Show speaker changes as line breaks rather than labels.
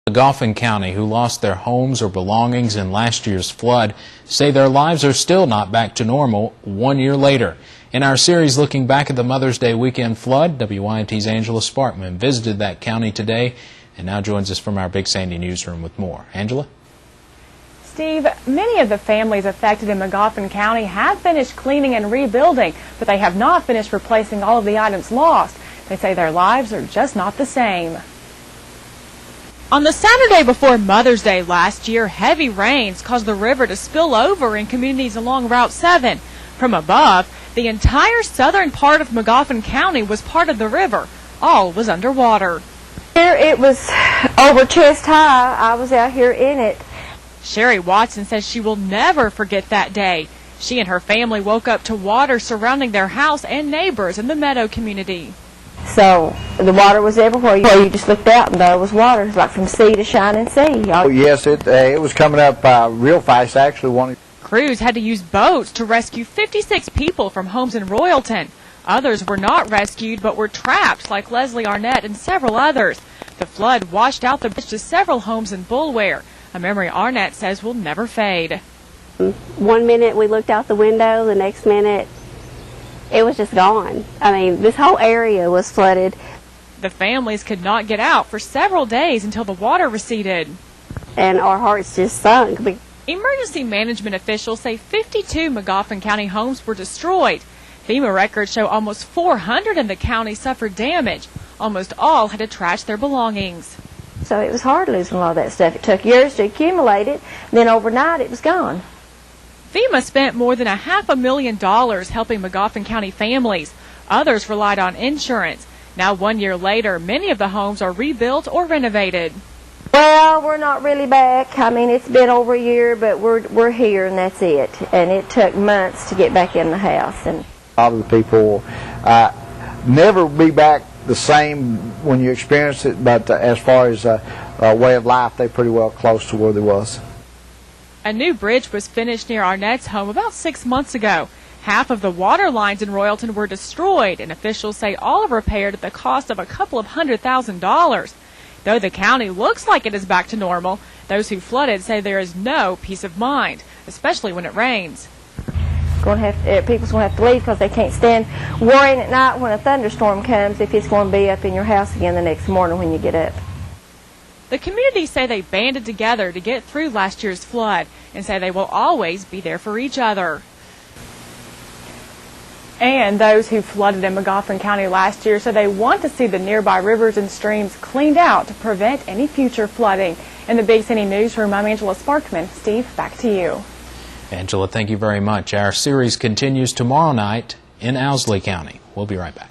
Magoffin County, who lost their homes or belongings in last year's flood, say their lives are still not back to normal 1 year later. In our series looking back at the Mother's Day weekend flood, WYMT's Angela Sparkman visited that county today and now joins us from our Big Sandy newsroom with more. Angela?
Steve, many of the families affected in Magoffin County have finished cleaning and rebuilding, but they have not finished replacing all of the items lost. They say their lives are just not the same. On the Saturday before Mother's Day last year, heavy rains caused the river to spill over in communities along Route 7. From above, the entire southern part of Magoffin County was part of the river. All was underwater.
Here it was over chest high. I was out here in it.
Sherry Watson says she will never forget that day. She and her family woke up to water surrounding their house and neighbors in the Meadow community.
So the water was everywhere. You just looked out and there was water, like from sea to shining sea.
Oh, yes, it was coming up real fast. Actually,
crews had to use boats to rescue 56 people from homes in Royalton. Others were not rescued but were trapped, like Leslie Arnett and several others. The flood washed out the bridge to several homes in Bulware, a memory Arnett says will never fade.
1 minute we looked out the window, the next minute it was just gone. I mean, this whole area was flooded.
The families could not get out for several days until the water receded.
And our hearts just sunk.
Emergency management officials say 52 Magoffin County homes were destroyed. FEMA records show almost 400 in the county suffered damage. Almost all had to trash their belongings.
So it was hard losing a lot of that stuff. It took years to accumulate it, and then overnight it was gone.
FEMA spent more than $500,000 helping Magoffin County families. Others relied on insurance. Now 1 year later, many of the homes are rebuilt or renovated.
Well, we're not really back. I mean, it's been over a year, but we're here and that's it. And it took months to get back in the house. And
a lot of the people never be back the same when you experience it, but as far as a way of life, they're pretty well close to where they was.
A new bridge was finished near Arnett's home about 6 months ago. Half of the water lines in Royalton were destroyed, and officials say all are repaired at the cost of a couple of $100,000. Though the county looks like it is back to normal, those who flooded say there is no peace of mind, especially when it rains.
people's going to have to leave because they can't stand worrying at night when a thunderstorm comes if it's going to be up in your house again the next morning when you get up.
The community say they banded together to get through last year's flood and say they will always be there for each other. And those who flooded in Magoffin County last year say they want to see the nearby rivers and streams cleaned out to prevent any future flooding. In the Big Sandy newsroom, I'm Angela Sparkman. Steve, back to you.
Angela, thank you very much. Our series continues tomorrow night in Owsley County. We'll be right back.